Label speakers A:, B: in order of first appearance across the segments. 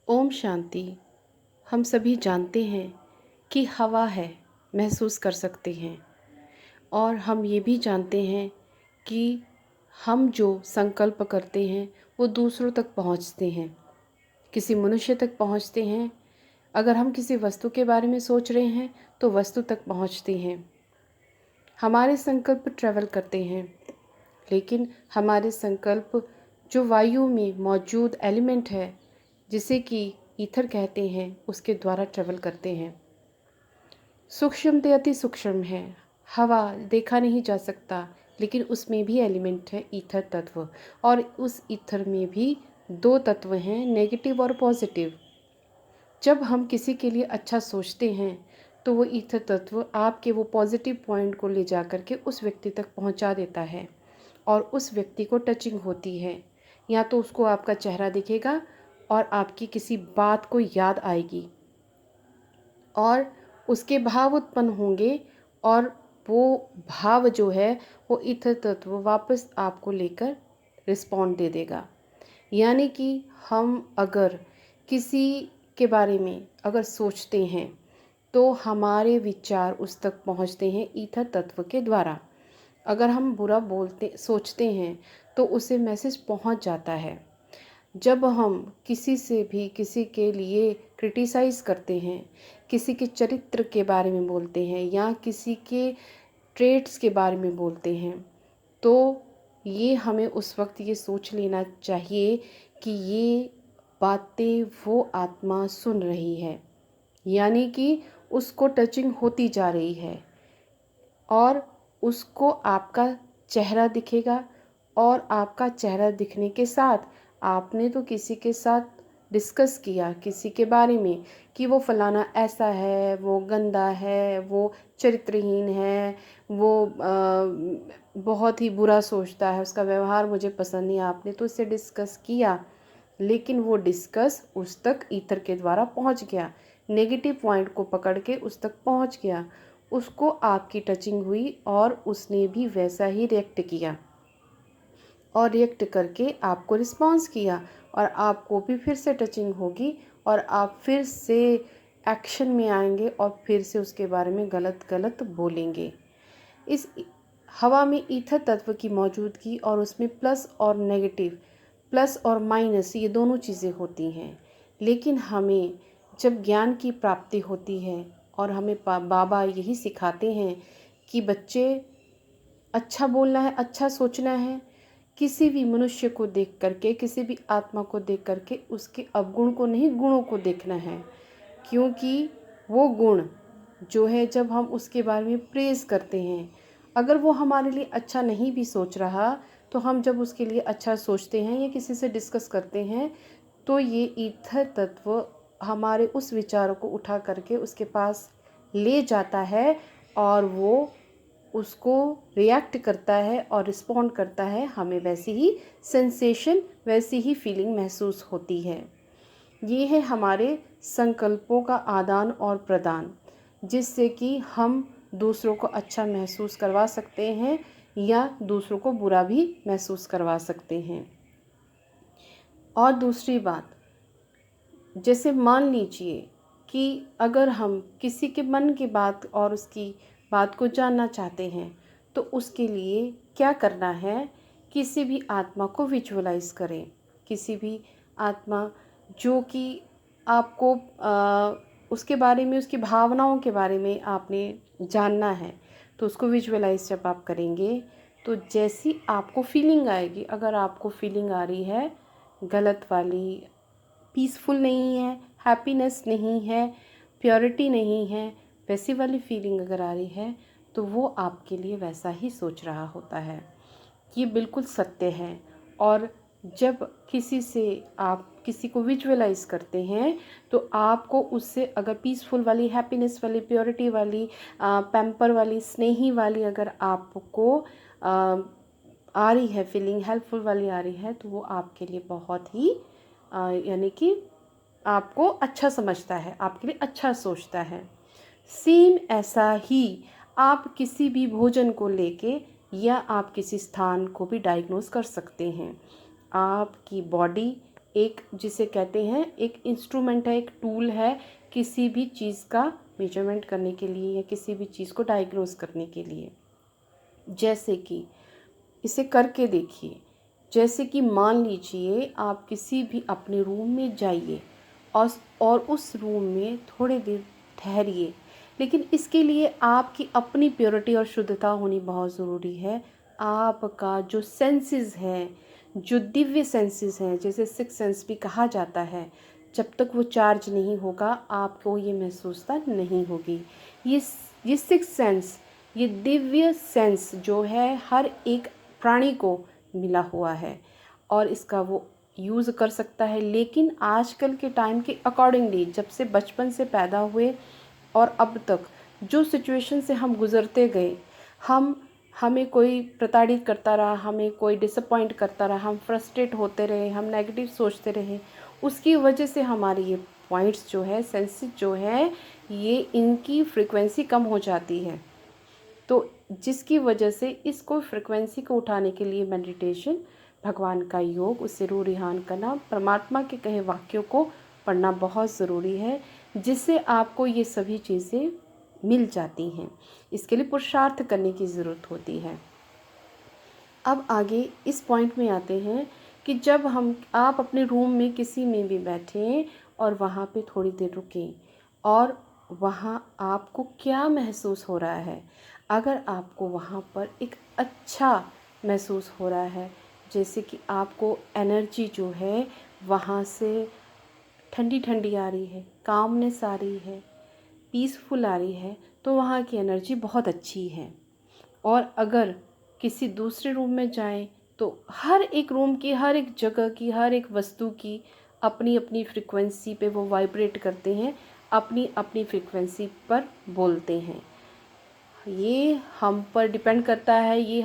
A: ओम शांति। हम सभी जानते हैं कि हवा है, महसूस कर सकते हैं। और हम ये भी जानते हैं कि हम जो संकल्प करते हैं वो दूसरों तक पहुंचते हैं, किसी मनुष्य तक पहुंचते हैं। अगर हम किसी वस्तु के बारे में सोच रहे हैं तो वस्तु तक पहुंचते हैं। हमारे संकल्प ट्रैवल करते हैं, लेकिन हमारे संकल्प जो वायु में मौजूद एलिमेंट है, जिसे कि ईथर कहते हैं, उसके द्वारा ट्रैवल करते हैं। सूक्ष्म ते अति सूक्ष्म है। हवा देखा नहीं जा सकता, लेकिन उसमें भी एलिमेंट है ईथर तत्व। और उस ईथर में भी दो तत्व हैं, नेगेटिव और पॉजिटिव। जब हम किसी के लिए अच्छा सोचते हैं तो वो ईथर तत्व आपके वो पॉजिटिव पॉइंट को ले जा कर के उस व्यक्ति तक पहुंचा देता है और उस व्यक्ति को टचिंग होती है। या तो उसको आपका चेहरा दिखेगा और आपकी किसी बात को याद आएगी और उसके भाव उत्पन्न होंगे, और वो भाव जो है वो ईथर तत्व वापस आपको लेकर रिस्पॉन्ड दे देगा। यानी कि हम अगर किसी के बारे में अगर सोचते हैं तो हमारे विचार उस तक पहुंचते हैं ईथर तत्व के द्वारा। अगर हम बुरा बोलते सोचते हैं तो उसे मैसेज पहुंच जाता है। जब हम किसी से भी किसी के लिए क्रिटिसाइज़ करते हैं, किसी के चरित्र के बारे में बोलते हैं या किसी के ट्रेट्स के बारे में बोलते हैं, तो ये हमें उस वक्त ये सोच लेना चाहिए कि ये बातें वो आत्मा सुन रही है, यानी कि उसको टचिंग होती जा रही है और उसको आपका चेहरा दिखेगा। और आपका चेहरा दिखने के साथ आपने तो किसी के साथ डिस्कस किया किसी के बारे में कि वो फलाना ऐसा है, वो गंदा है, वो चरित्रहीन है, वो बहुत ही बुरा सोचता है, उसका व्यवहार मुझे पसंद नहीं। आपने तो उससे डिस्कस किया, लेकिन वो डिस्कस उस तक ईथर के द्वारा पहुंच गया, नेगेटिव पॉइंट को पकड़ के उस तक पहुंच गया। उसको आपकी टचिंग हुई और उसने भी वैसा ही रिएक्ट किया और रिएक्ट करके आपको रिस्पॉन्स किया, और आपको भी फिर से टचिंग होगी और आप फिर से एक्शन में आएंगे और फिर से उसके बारे में गलत गलत बोलेंगे। इस हवा में ईथर तत्व की मौजूदगी और उसमें प्लस और नेगेटिव, प्लस और माइनस, ये दोनों चीज़ें होती हैं। लेकिन हमें जब ज्ञान की प्राप्ति होती है और हमें बाबा यही सिखाते हैं कि बच्चे, अच्छा बोलना है, अच्छा सोचना है। किसी भी मनुष्य को देख करके, किसी भी आत्मा को देख करके उसके अवगुण को नहीं, गुणों को देखना है। क्योंकि वो गुण जो है, जब हम उसके बारे में प्रेज़ करते हैं, अगर वो हमारे लिए अच्छा नहीं भी सोच रहा, तो हम जब उसके लिए अच्छा सोचते हैं या किसी से डिस्कस करते हैं, तो ये ईथर तत्व हमारे उस विचारों को उठा करके उसके पास ले जाता है और वो उसको रिएक्ट करता है और रिस्पॉन्ड करता है। हमें वैसी ही सेंसेशन, वैसी ही फीलिंग महसूस होती है। ये है हमारे संकल्पों का आदान और प्रदान, जिससे कि हम दूसरों को अच्छा महसूस करवा सकते हैं या दूसरों को बुरा भी महसूस करवा सकते हैं। और दूसरी बात, जैसे मान लीजिए कि अगर हम किसी के मन की बात और उसकी बात को जानना चाहते हैं, तो उसके लिए क्या करना है, किसी भी आत्मा को विजुअलाइज करें। किसी भी आत्मा जो कि आपको उसके बारे में, उसकी भावनाओं के बारे में आपने जानना है, तो उसको विजुअलाइज जब आप करेंगे तो जैसी आपको फीलिंग आएगी, अगर आपको फीलिंग आ रही है गलत वाली, पीसफुल नहीं है, हैप्पीनेस नहीं है, प्योरिटी नहीं है, वैसी वाली फीलिंग अगर आ रही है, तो वो आपके लिए वैसा ही सोच रहा होता है। ये बिल्कुल सत्य है। और जब किसी से आप किसी को विजुअलाइज करते हैं, तो आपको उससे अगर पीसफुल वाली, हैप्पीनेस वाली, प्योरिटी वाली, पैम्पर वाली, स्नेही वाली अगर आपको आ रही है फीलिंग, हेल्पफुल वाली आ रही है, तो वो आपके लिए बहुत ही यानी कि आपको अच्छा समझता है, आपके लिए अच्छा सोचता है। सेम ऐसा ही आप किसी भी भोजन को लेके या आप किसी स्थान को भी डायग्नोस कर सकते हैं। आपकी बॉडी एक जिसे कहते हैं एक इंस्ट्रूमेंट है, एक टूल है किसी भी चीज़ का मेजरमेंट करने के लिए या किसी भी चीज़ को डायग्नोज करने के लिए। जैसे कि इसे करके देखिए, जैसे कि मान लीजिए आप किसी भी अपने रूम में जाइए और उस रूम में थोड़ी देर ठहरिए, लेकिन इसके लिए आपकी अपनी प्योरिटी और शुद्धता होनी बहुत ज़रूरी है। आपका जो सेंसेस है, जो दिव्य सेंसेस हैं, जैसे सिक्स सेंस भी कहा जाता है, जब तक वो चार्ज नहीं होगा आपको ये महसूसता नहीं होगी। ये सिक्स सेंस, ये दिव्य सेंस जो है हर एक प्राणी को मिला हुआ है और इसका वो यूज़ कर सकता है। लेकिन आजकल के टाइम के अकॉर्डिंगली जब से बचपन से पैदा हुए और अब तक जो सिचुएशन से हम गुज़रते गए, हमें कोई प्रताड़ित करता रहा, हमें कोई डिसअपॉइंट करता रहा, हम फ्रस्ट्रेट होते रहे, हम नेगेटिव सोचते रहे, उसकी वजह से हमारी ये पॉइंट्स जो है, सेंसेस जो है, ये इनकी फ्रीक्वेंसी कम हो जाती है। तो जिसकी वजह से इसको फ्रीक्वेंसी को उठाने के लिए मेडिटेशन, भगवान का योग, उससे रूह रिहान करना, परमात्मा के कहे वाक्यों को पढ़ना बहुत ज़रूरी है, जिससे आपको ये सभी चीज़ें मिल जाती हैं। इसके लिए पुरुषार्थ करने की ज़रूरत होती है। अब आगे इस पॉइंट में आते हैं कि जब आप अपने रूम में किसी में भी बैठें और वहाँ पे थोड़ी देर रुकें और वहाँ आपको क्या महसूस हो रहा है। अगर आपको वहाँ पर एक अच्छा महसूस हो रहा है, जैसे कि आपको एनर्जी जो है वहाँ से ठंडी ठंडी आ रही है, कामनेस आ रही है, पीसफुल आ रही है, तो वहाँ की एनर्जी बहुत अच्छी है। और अगर किसी दूसरे रूम में जाएं तो हर एक रूम की, हर एक जगह की, हर एक वस्तु की अपनी अपनी फ्रिक्वेंसी पे वो वाइब्रेट करते हैं, अपनी अपनी फ्रिक्वेंसी पर बोलते हैं। ये हम पर डिपेंड करता है, ये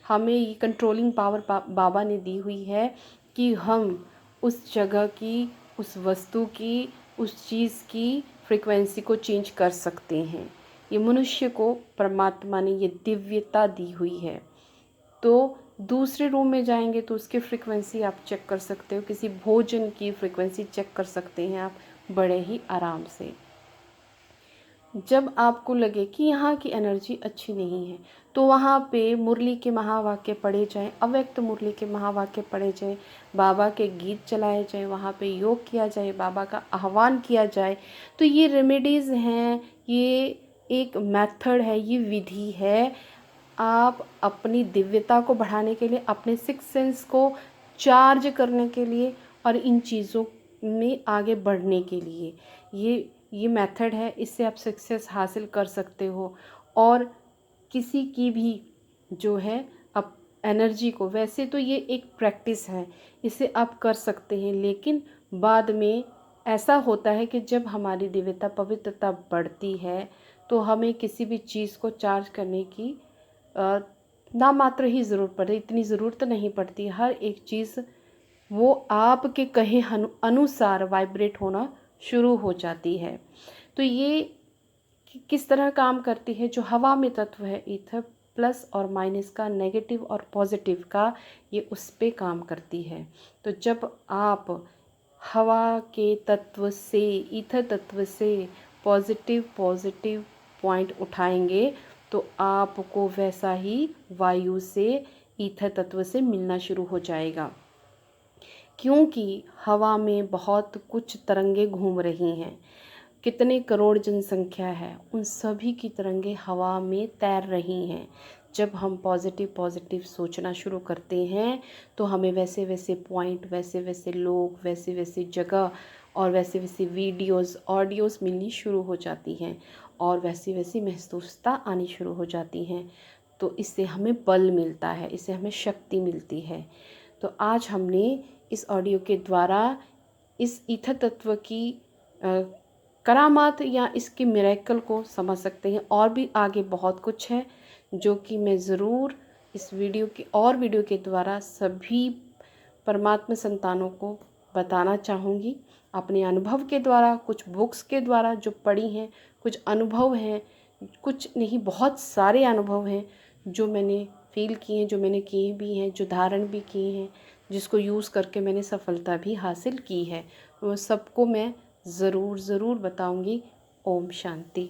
A: हमें ये कंट्रोलिंग पावर बाबा ने दी हुई है कि हम उस जगह की, उस वस्तु की, उस चीज़ की फ्रिक्वेंसी को चेंज कर सकते हैं। ये मनुष्य को परमात्मा ने ये दिव्यता दी हुई है। तो दूसरे रूम में जाएंगे तो उसकी फ्रिक्वेंसी आप चेक कर सकते हो, किसी भोजन की फ्रिक्वेंसी चेक कर सकते हैं आप बड़े ही आराम से। जब आपको लगे कि यहाँ की एनर्जी अच्छी नहीं है तो वहाँ पे मुरली के महावाक्य पढ़े जाएं, अव्यक्त मुरली के महावाक्य पढ़े जाएं, बाबा के गीत चलाए जाएं, वहाँ पे योग किया जाए, बाबा का आह्वान किया जाए। तो ये रेमेडीज़ हैं, ये एक मेथड है, ये विधि है आप अपनी दिव्यता को बढ़ाने के लिए, अपने सिक्स सेंस को चार्ज करने के लिए और इन चीज़ों में आगे बढ़ने के लिए। ये मेथड है, इससे आप सक्सेस हासिल कर सकते हो। और किसी की भी जो है अब एनर्जी को, वैसे तो ये एक प्रैक्टिस है, इसे आप कर सकते हैं, लेकिन बाद में ऐसा होता है कि जब हमारी दिव्यता, पवित्रता बढ़ती है तो हमें किसी भी चीज़ को चार्ज करने की ना मात्र ही ज़रूरत पड़े, इतनी ज़रूरत नहीं पड़ती। हर एक चीज़ वो आपके कहे अनुसार वाइब्रेट होना शुरू हो जाती है। तो ये किस तरह काम करती है, जो हवा में तत्व है ईथर, प्लस और माइनस का, नेगेटिव और पॉजिटिव का, ये उस पे काम करती है। तो जब आप हवा के तत्व से, ईथर तत्व से पॉजिटिव पॉइंट उठाएंगे तो आपको वैसा ही वायु से, ईथर तत्व से मिलना शुरू हो जाएगा। क्योंकि हवा में बहुत कुछ तरंगे घूम रही हैं, कितने करोड़ जनसंख्या है, उन सभी की तरंगे हवा में तैर रही हैं। जब हम पॉजिटिव सोचना शुरू करते हैं तो हमें वैसे वैसे पॉइंट, वैसे वैसे लोग, वैसे वैसे जगह और वैसे वैसे वीडियोस, ऑडियोस मिलनी शुरू हो जाती हैं और वैसी वैसी महसूसता आनी शुरू हो जाती हैं। तो इससे हमें बल मिलता है, इससे हमें शक्ति मिलती है। तो आज हमने इस ऑडियो के द्वारा इस ईथर तत्व की करामात या इसके मिरेकल को समझ सकते हैं। और भी आगे बहुत कुछ है जो कि मैं ज़रूर इस वीडियो के द्वारा सभी परमात्मा संतानों को बताना चाहूँगी। अपने अनुभव के द्वारा, कुछ बुक्स के द्वारा जो पढ़ी हैं, कुछ अनुभव हैं, कुछ नहीं बहुत सारे अनुभव हैं जो मैंने फील किए हैं, जो मैंने किए भी हैं, जो धारण भी किए हैं, जिसको यूज़ करके मैंने सफलता भी हासिल की है। वो सबको मैं ज़रूर ज़रूर बताऊंगी। ओम शांति।